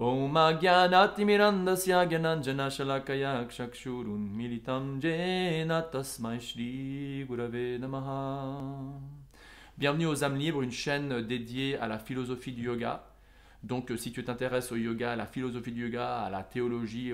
Om Agyanatimirandasya Gyananjana Shalakaya Chakshurun Militam Jena Tasmai Shri Gurave Namaha. Bienvenue aux âmes libres, une chaîne dédiée à la philosophie du yoga. Donc si tu t'intéresses au yoga, à la philosophie du yoga, à la théologie,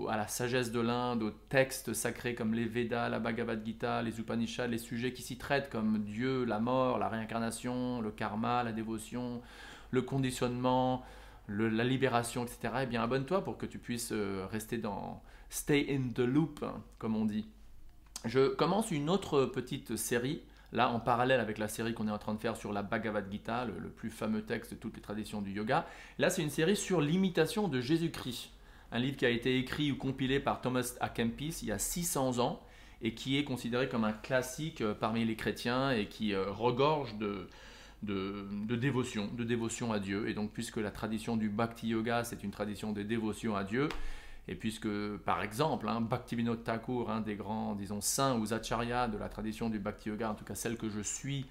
à la sagesse de l'Inde, aux textes sacrés comme les Védas, la Bhagavad Gita, les Upanishads, les sujets qui s'y traitent comme Dieu, la mort, la réincarnation, le karma, la dévotion, le conditionnement, la libération, etc., eh bien abonne-toi pour que tu puisses rester dans stay in the loop, hein, comme on dit. Je commence une autre petite série, là en parallèle avec la série qu'on est en train de faire sur la Bhagavad Gita, le plus fameux texte de toutes les traditions du yoga. Là, c'est une série sur l'imitation de Jésus-Christ, un livre qui a été écrit ou compilé par Thomas à Kempis il y a 600 ans et qui est considéré comme un classique parmi les chrétiens et qui regorge de dévotion à Dieu. Et donc, puisque la tradition du Bhakti Yoga, c'est une tradition de dévotion à Dieu, et puisque, par exemple, Bhaktivinoda Thakur, un des grands, disons, saints ou acharyas de la tradition du Bhakti Yoga, en tout cas celle que je suis,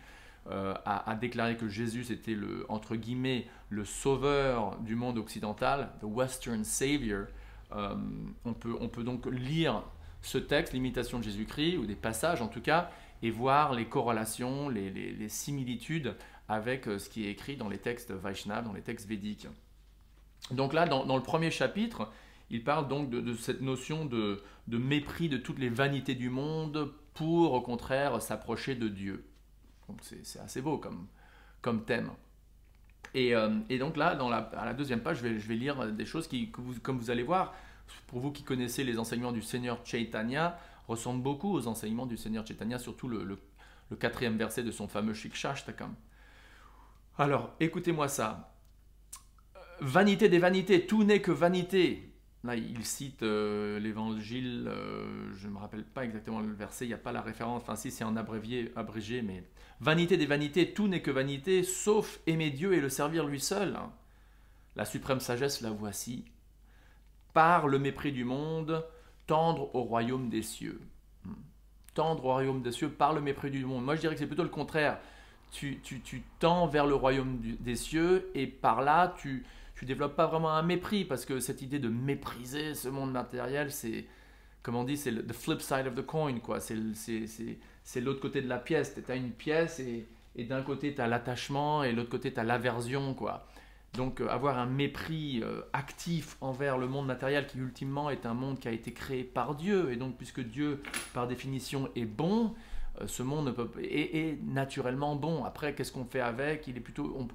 a déclaré que Jésus était entre guillemets, le sauveur du monde occidental, the Western Savior. On peut donc lire ce texte, l'imitation de Jésus-Christ, ou des passages en tout cas, et voir les corrélations, les similitudes avec ce qui est écrit dans les textes Vaishnava, dans les textes védiques. Donc là, dans le premier chapitre, il parle donc de cette notion de mépris de toutes les vanités du monde pour, au contraire, s'approcher de Dieu. C'est assez beau comme thème. Et donc là, à la deuxième page, je vais lire des choses qui, comme vous allez voir, pour vous qui connaissez les enseignements du Seigneur Chaitanya, ressemblent beaucoup aux enseignements du Seigneur Chaitanya, surtout le quatrième verset de son fameux Shikshashtakam. Alors, écoutez-moi ça. Vanité des vanités, tout n'est que vanité. Là, il cite l'évangile, je ne me rappelle pas exactement le verset, il n'y a pas la référence, enfin si c'est en abrégé, mais vanité des vanités, tout n'est que vanité, sauf aimer Dieu et le servir lui seul. La suprême sagesse, la voici. Par le mépris du monde, tendre au royaume des cieux. Tendre au royaume des cieux par le mépris du monde. Moi, je dirais que c'est plutôt le contraire. Tu tends vers le royaume des cieux et par là, tu développes pas vraiment un mépris parce que cette idée de mépriser ce monde matériel, c'est, comme on dit, c'est the flip side of the coin, quoi. C'est l'autre côté de la pièce. Tu as une pièce et d'un côté, tu as l'attachement et de l'autre côté, tu as l'aversion, quoi. Donc avoir un mépris actif envers le monde matériel qui ultimement est un monde qui a été créé par Dieu. Et donc puisque Dieu, par définition, est bon, ce monde est naturellement bon. Après, qu'est-ce qu'on fait avec? Il est plutôt,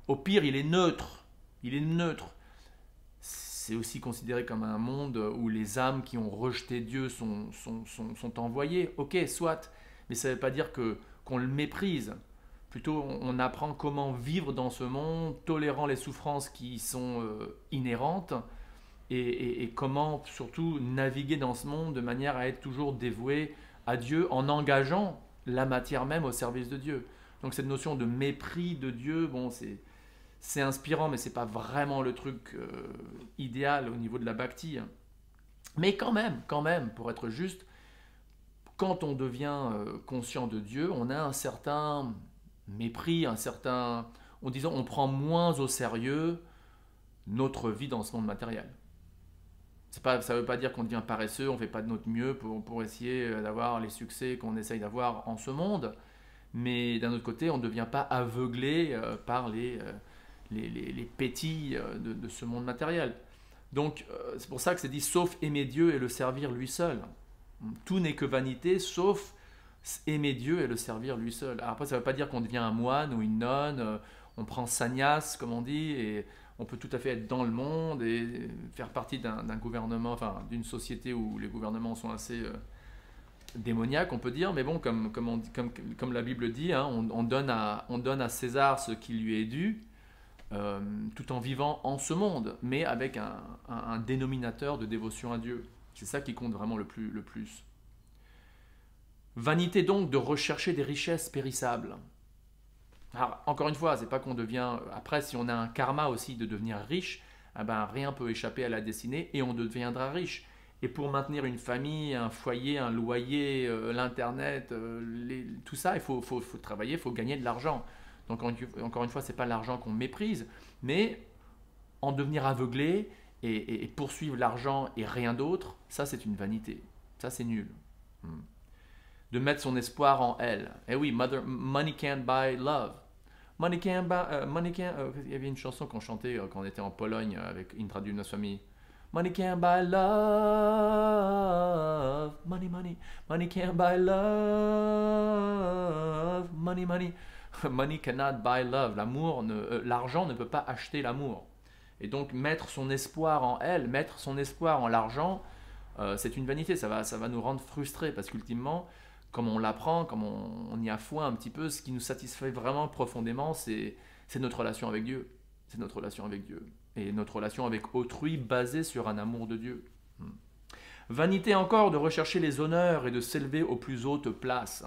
au pire, il est neutre. Il est neutre. C'est aussi considéré comme un monde où les âmes qui ont rejeté Dieu sont envoyées. Ok, soit, mais ça ne veut pas dire qu'on le méprise. Plutôt, on apprend comment vivre dans ce monde, tolérant les souffrances qui sont inhérentes, et comment surtout naviguer dans ce monde de manière à être toujours dévoué à Dieu en engageant la matière même au service de Dieu. Donc cette notion de mépris de Dieu, bon, c'est inspirant, mais c'est pas vraiment le truc idéal au niveau de la bhakti. Mais quand même, pour être juste, quand on devient conscient de Dieu, on a un certain mépris, on prend moins au sérieux notre vie dans ce monde matériel. Ça ne veut pas dire qu'on devient paresseux, on ne fait pas de notre mieux pour essayer d'avoir les succès qu'on essaye d'avoir en ce monde, mais d'un autre côté, on ne devient pas aveuglé par les pétilles de ce monde matériel. Donc c'est pour ça que c'est dit sauf aimer Dieu et le servir lui seul. Tout n'est que vanité sauf aimer Dieu et le servir lui seul. Alors après, ça ne veut pas dire qu'on devient un moine ou une nonne, on prend sannyas, comme on dit, et on peut tout à fait être dans le monde et faire partie d'un gouvernement, enfin d'une société où les gouvernements sont assez démoniaques, on peut dire, mais bon, comme la Bible dit, on donne à César ce qui lui est dû, tout en vivant en ce monde, mais avec un dénominateur de dévotion à Dieu. C'est ça qui compte vraiment le plus. Vanité donc de rechercher des richesses périssables. Alors, encore une fois, c'est pas qu'on devient. Après, si on a un karma aussi de devenir riche, eh ben, rien peut échapper à la destinée et on deviendra riche. Et pour maintenir une famille, un foyer, un loyer, l'internet, tout ça, il faut travailler, il faut gagner de l'argent. Donc encore une fois, ce n'est pas l'argent qu'on méprise, mais en devenir aveuglé et poursuivre l'argent et rien d'autre, ça c'est une vanité. Ça c'est nul. De mettre son espoir en elle. Eh oui, money can't buy love. Il y avait une chanson qu'on chantait quand on était en Pologne avec Indra Dunaswamy. Money can't buy love. Money, money. Money can't buy love. Money, money. Money cannot buy love. L'argent ne peut pas acheter l'amour. Et donc mettre son espoir en elle, mettre son espoir en l'argent, c'est une vanité. Ça va nous rendre frustrés parce qu'ultimement, comme on l'apprend, comme on y a foi un petit peu, ce qui nous satisfait vraiment profondément, c'est notre relation avec Dieu. C'est notre relation avec Dieu. Et notre relation avec autrui basée sur un amour de Dieu. Vanité encore de rechercher les honneurs et de s'élever aux plus hautes places.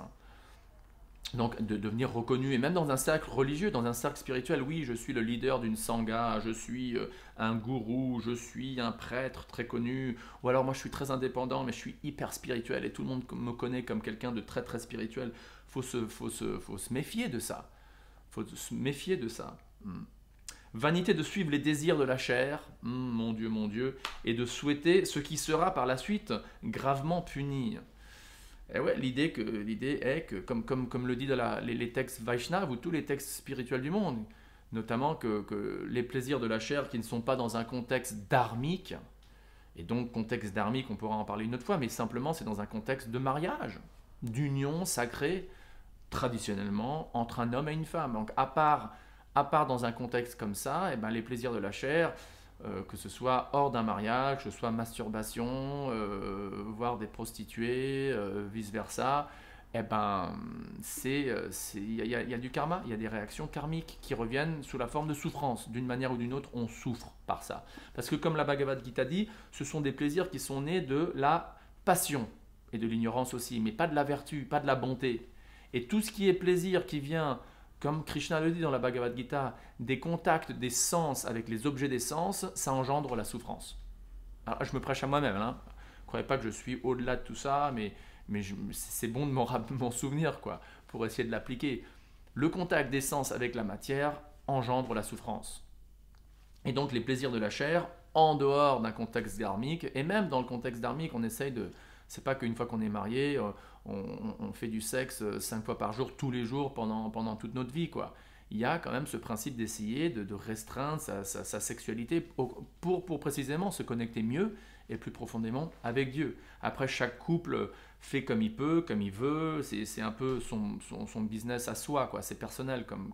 Donc de devenir reconnu, et même dans un cercle religieux, dans un cercle spirituel, oui, je suis le leader d'une sangha, je suis un gourou, je suis un prêtre très connu, ou alors moi je suis très indépendant, mais je suis hyper spirituel, et tout le monde me connaît comme quelqu'un de très très spirituel. Faut se méfier de ça. Faut se méfier de ça. Vanité de suivre les désirs de la chair, mon Dieu, et de souhaiter ce qui sera par la suite gravement puni. Et ouais, l'idée est que, comme le dit dans les textes Vaishnav ou tous les textes spirituels du monde, notamment que les plaisirs de la chair qui ne sont pas dans un contexte dharmique, et donc contexte dharmique, on pourra en parler une autre fois, mais simplement c'est dans un contexte de mariage, d'union sacrée, traditionnellement, entre un homme et une femme. Donc à part dans un contexte comme ça, et ben, les plaisirs de la chair, que ce soit hors d'un mariage, que ce soit masturbation, voire des prostituées, vice-versa, eh ben, il y a du karma, il y a des réactions karmiques qui reviennent sous la forme de souffrance. D'une manière ou d'une autre, on souffre par ça. Parce que comme la Bhagavad Gita dit, ce sont des plaisirs qui sont nés de la passion, et de l'ignorance aussi, mais pas de la vertu, pas de la bonté. Et tout ce qui est plaisir qui vient, comme Krishna le dit dans la Bhagavad Gita, des contacts des sens avec les objets des sens, ça engendre la souffrance. Alors, je me prêche à moi-même, hein. Ne croyez pas que je suis au-delà de tout ça, mais c'est bon de m'en souvenir, quoi, pour essayer de l'appliquer. Le contact des sens avec la matière engendre la souffrance. Et donc les plaisirs de la chair, en dehors d'un contexte dharmique, et même dans le contexte dharmique, on essaye de... C'est pas qu'une fois qu'on est marié, on fait du sexe 5 fois par jour, tous les jours, pendant toute notre vie, quoi. Il y a quand même ce principe d'essayer de restreindre sa sexualité pour précisément se connecter mieux et plus profondément avec Dieu. Après, chaque couple fait comme il peut, comme il veut, c'est un peu son business à soi, quoi. C'est personnel comme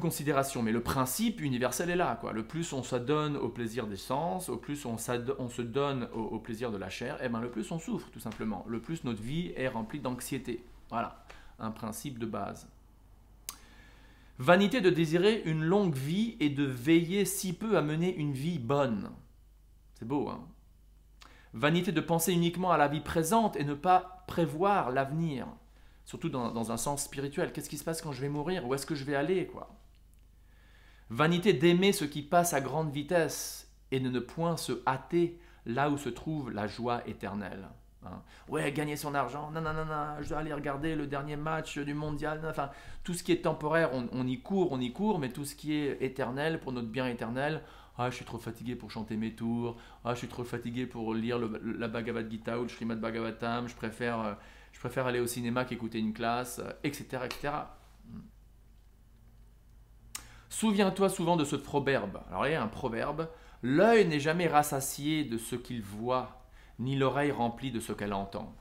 considération, mais le principe universel est là, quoi. Le plus on s'adonne au plaisir des sens, au plus on se donne au plaisir de la chair, et ben le plus on souffre, tout simplement. Le plus notre vie est remplie d'anxiété. Voilà, un principe de base. Vanité de désirer une longue vie et de veiller si peu à mener une vie bonne. C'est beau, hein? Vanité de penser uniquement à la vie présente et ne pas prévoir l'avenir. Surtout dans un sens spirituel. Qu'est-ce qui se passe quand je vais mourir? Où est-ce que je vais aller, quoi? Vanité d'aimer ce qui passe à grande vitesse et de ne point se hâter là où se trouve la joie éternelle. Hein? Ouais, gagner son argent, non, je dois aller regarder le dernier match du mondial. Enfin, tout ce qui est temporaire, on y court, mais tout ce qui est éternel, pour notre bien éternel, ah, je suis trop fatigué pour chanter mes tours, ah, je suis trop fatigué pour lire la Bhagavad Gita ou le Srimad Bhagavatam, je préfère aller au cinéma qu'écouter une classe, etc., etc. Souviens-toi souvent de ce proverbe. Alors il y a un proverbe. L'œil n'est jamais rassasié de ce qu'il voit, ni l'oreille remplie de ce qu'elle entend.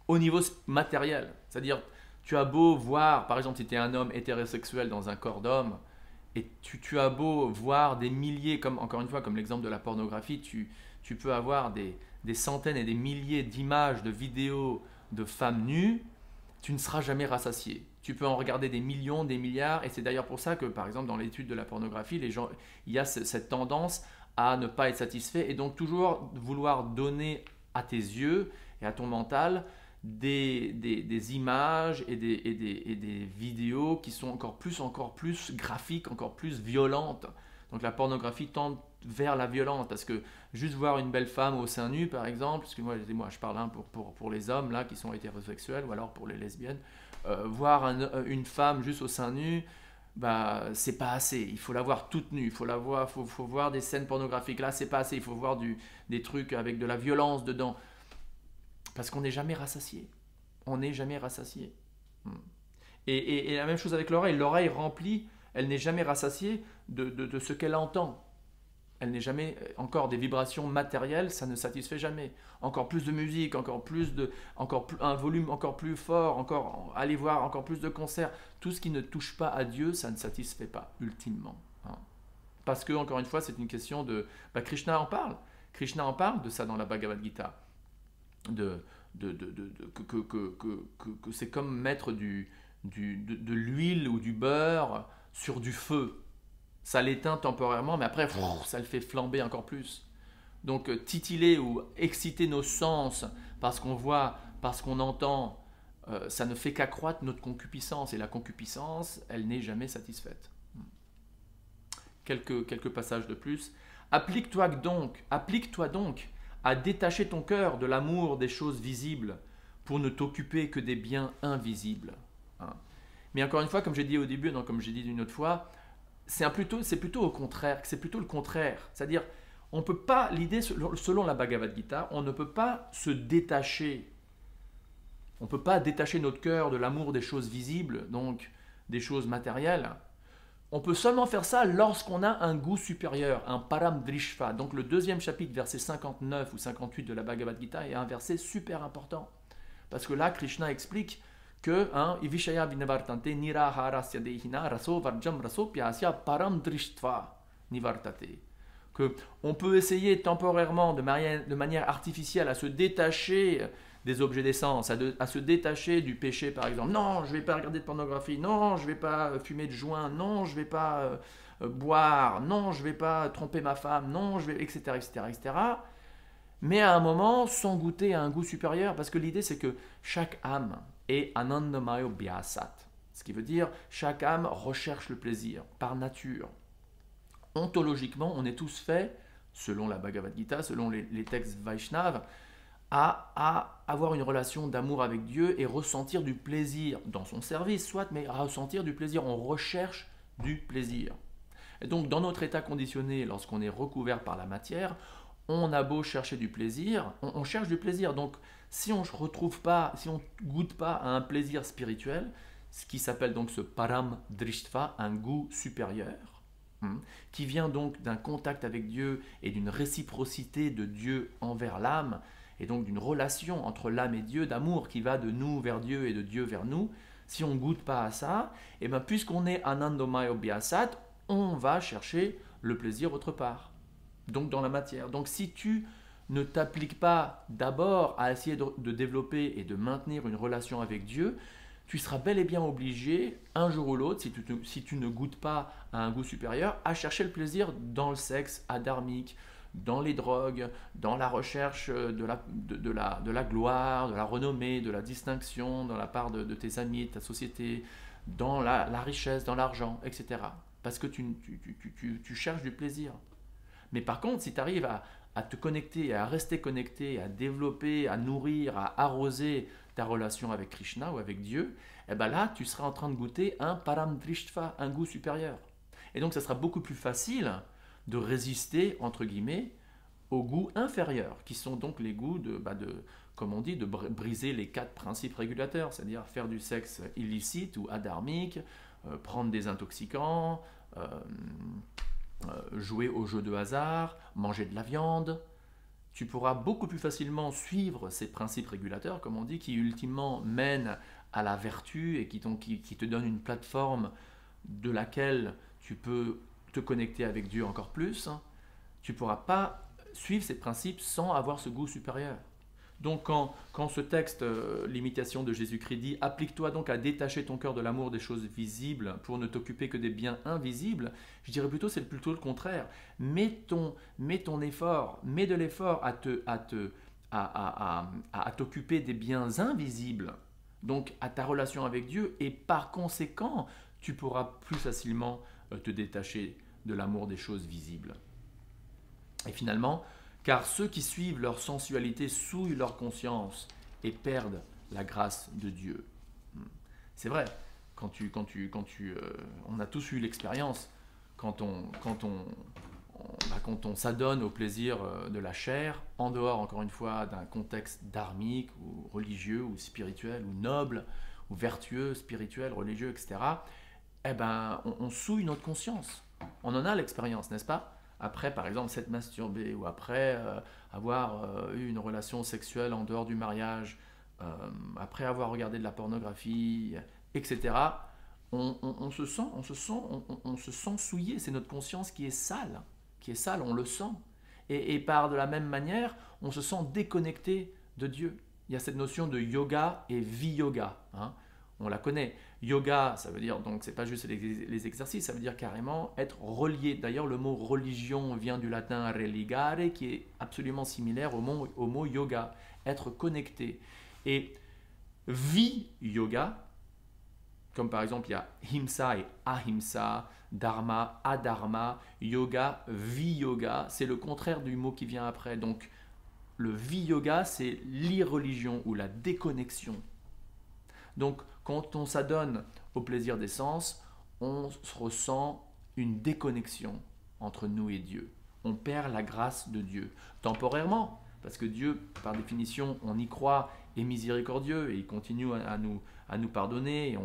Au niveau matériel, c'est-à-dire tu as beau voir, par exemple si tu es un homme hétérosexuel dans un corps d'homme, et tu as beau voir des milliers, encore une fois, comme l'exemple de la pornographie, tu peux avoir des centaines et des milliers d'images, de vidéos de femmes nues, tu ne seras jamais rassasié. Tu peux en regarder des millions, des milliards, et c'est d'ailleurs pour ça que, par exemple, dans l'étude de la pornographie, il y a cette tendance à ne pas être satisfait, et donc toujours vouloir donner à tes yeux et à ton mental des images et des vidéos qui sont encore plus graphiques, encore plus violentes. Donc la pornographie tend vers la violence, parce que juste voir une belle femme au sein nu, par exemple, parce que moi je parle pour les hommes là qui sont hétérosexuels, ou alors pour les lesbiennes, voir une femme juste au sein nu, bah, c'est pas assez. Il faut la voir toute nue, il faut la voir, faut voir des scènes pornographiques. Là, c'est pas assez. Il faut voir des trucs avec de la violence dedans. Parce qu'on n'est jamais rassasié. On n'est jamais rassasié. Hmm. Et la même chose avec l'oreille. L'oreille remplie, elle n'est jamais rassasiée de ce qu'elle entend. Elle n'est jamais encore des vibrations matérielles, ça ne satisfait jamais. Encore plus de musique, un volume encore plus fort, encore aller voir encore plus de concerts. Tout ce qui ne touche pas à Dieu, ça ne satisfait pas ultimement. Hein. Parce que encore une fois, c'est une question de. Krishna en parle. Krishna en parle de ça dans la Bhagavad Gita. Que c'est comme mettre de l'huile ou du beurre sur du feu. Ça l'éteint temporairement, mais après, ça le fait flamber encore plus. Donc, titiller ou exciter nos sens parce qu'on voit, parce qu'on entend, ça ne fait qu'accroître notre concupiscence. Et la concupiscence, elle n'est jamais satisfaite. Quelques passages de plus. Applique-toi donc à détacher ton cœur de l'amour des choses visibles pour ne t'occuper que des biens invisibles. Hein. Mais encore une fois, comme j'ai dit au début, donc comme j'ai dit une autre fois, c'est plutôt au contraire, c'est plutôt le contraire. C'est-à-dire, on peut pas, l'idée, selon la Bhagavad Gita, on ne peut pas se détacher. On ne peut pas détacher notre cœur de l'amour des choses visibles, donc des choses matérielles. On peut seulement faire ça lorsqu'on a un goût supérieur, un param drishva. Donc le deuxième chapitre, verset 59 ou 58 de la Bhagavad Gita est un verset super important. Parce que là, Krishna explique que Ivishaya Vinavartante Niraharasya Dehina Raso Varjam Raso Pyasya Param Drishtva Nivartate. Que on peut essayer temporairement, de manière artificielle, à se détacher des objets d'essence, à se détacher du péché par exemple. Non, je ne vais pas regarder de pornographie, non, je ne vais pas fumer de joint, non, je ne vais pas boire, non, je ne vais pas tromper ma femme, non, je vais, etc., etc., etc. Mais à un moment, sans goûter à un goût supérieur, parce que l'idée c'est que chaque âme est anandamayo biasat, ce qui veut dire chaque âme recherche le plaisir par nature. Ontologiquement, on est tous faits, selon la Bhagavad Gita, selon les textes Vaishnav, à avoir une relation d'amour avec Dieu et ressentir du plaisir dans son service, soit, mais à ressentir du plaisir. On recherche du plaisir. Et donc, dans notre état conditionné, lorsqu'on est recouvert par la matière, on a beau chercher du plaisir, on cherche du plaisir. Donc, si on ne retrouve pas, si on ne goûte pas à un plaisir spirituel, ce qui s'appelle donc ce param drishtva, un goût supérieur, qui vient donc d'un contact avec Dieu et d'une réciprocité de Dieu envers l'âme, et donc d'une relation entre l'âme et Dieu, d'amour qui va de nous vers Dieu et de Dieu vers nous, si on ne goûte pas à ça, et bien puisqu'on est anandamayo biasat, on va chercher le plaisir autre part, donc dans la matière. Donc si tu ne t'appliques pas d'abord à essayer de développer et de maintenir une relation avec Dieu, tu seras bel et bien obligé, un jour ou l'autre, si tu ne goûtes pas à un goût supérieur, à chercher le plaisir dans le sexe adharmique, dans les drogues, dans la recherche de la gloire, de la renommée, de la distinction, dans la part de tes amis, de ta société, dans la richesse, dans l'argent, etc. Parce que tu cherches du plaisir. Mais par contre, si tu arrives à te connecter, à rester connecté, à développer, à nourrir, à arroser ta relation avec Krishna ou avec Dieu, et ben là, tu seras en train de goûter un param drishtva, un goût supérieur. Et donc, ça sera beaucoup plus facile de résister, entre guillemets, aux goûts inférieurs, qui sont donc les goûts comme on dit, de briser les 4 principes régulateurs, c'est-à-dire faire du sexe illicite ou adharmique, prendre des intoxicants, jouer aux jeux de hasard, manger de la viande. Tu pourras beaucoup plus facilement suivre ces principes régulateurs, comme on dit, qui ultimement mènent à la vertu et qui te donnent une plateforme de laquelle tu peux te connecter avec Dieu encore plus. Tu ne pourras pas suivre ces principes sans avoir ce goût supérieur. Donc quand ce texte, l'imitation de Jésus-Christ dit « Applique-toi donc à détacher ton cœur de l'amour des choses visibles pour ne t'occuper que des biens invisibles », je dirais plutôt c'est plutôt le contraire. Mets ton effort, mets de l'effort à t'occuper des biens invisibles, donc à ta relation avec Dieu, et par conséquent, tu pourras plus facilement te détacher de l'amour des choses visibles. Et finalement, car ceux qui suivent leur sensualité souillent leur conscience et perdent la grâce de Dieu. C'est vrai, on a tous eu l'expérience, quand on s'adonne au plaisir de la chair, en dehors, encore une fois, d'un contexte dharmique, ou religieux, ou spirituel, ou noble, ou vertueux, spirituel, religieux, etc., eh ben, on souille notre conscience. On en a l'expérience, n'est-ce pas? Après, par exemple, s'être masturbé, ou après avoir eu une relation sexuelle en dehors du mariage, après avoir regardé de la pornographie, etc., on se sent souillé. C'est notre conscience qui est sale, on le sent. Et par de la même manière, on se sent déconnecté de Dieu. Il y a cette notion de yoga et viyoga. Hein. On la connaît. Yoga, ça veut dire, donc c'est pas juste les exercices, ça veut dire carrément être relié. D'ailleurs, le mot religion vient du latin religare, qui est absolument similaire au mot yoga, être connecté. Et vi-yoga, comme par exemple il y a himsa et ahimsa, dharma, adharma, yoga, vi-yoga, c'est le contraire du mot qui vient après. Donc le vi-yoga, c'est l'irreligion ou la déconnexion. Donc quand on s'adonne au plaisir des sens, on ressent une déconnexion entre nous et Dieu. On perd la grâce de Dieu, temporairement, parce que Dieu, par définition, on y croit, est miséricordieux et il continue à nous pardonner et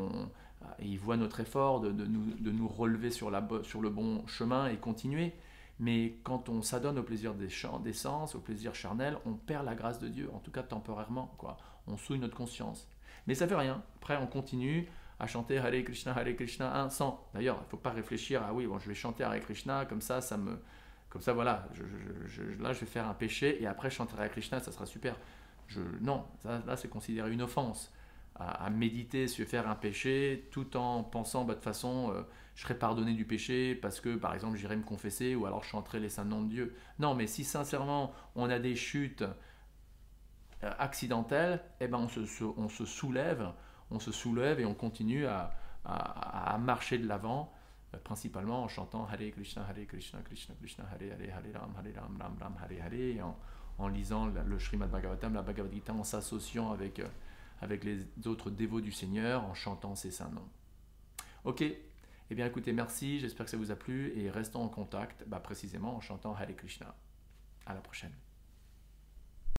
il voit notre effort de nous relever sur le bon chemin et continuer. Mais quand on s'adonne au plaisir des sens, au plaisir charnel, on perd la grâce de Dieu, en tout cas temporairement, quoi. On souille notre conscience. Mais ça ne fait rien. Après, on continue à chanter Hare Krishna, sans. D'ailleurs, il ne faut pas réfléchir à oui, bon, je vais chanter Hare Krishna, comme ça voilà, là, je vais faire un péché et après, je chanterai Hare Krishna, ça sera super. Non, là, c'est considéré une offense. À méditer sur faire un péché tout en pensant, de toute façon, je serai pardonné du péché parce que, par exemple, j'irai me confesser ou alors je chanterai les saints noms de Dieu. Non, mais si sincèrement, on a des chutes accidentelle, eh ben on se soulève et on continue à marcher de l'avant, principalement en chantant Hare Krishna, Krishna Krishna, Hare Ram, Ram Ram, Hare Hare, et en lisant le Srimad Bhagavatam, la Bhagavad Gita, en s'associant avec les autres dévots du Seigneur, en chantant ses saints noms. Ok, eh bien écoutez, merci, j'espère que ça vous a plu, et restons en contact, précisément en chantant Hare Krishna. À la prochaine.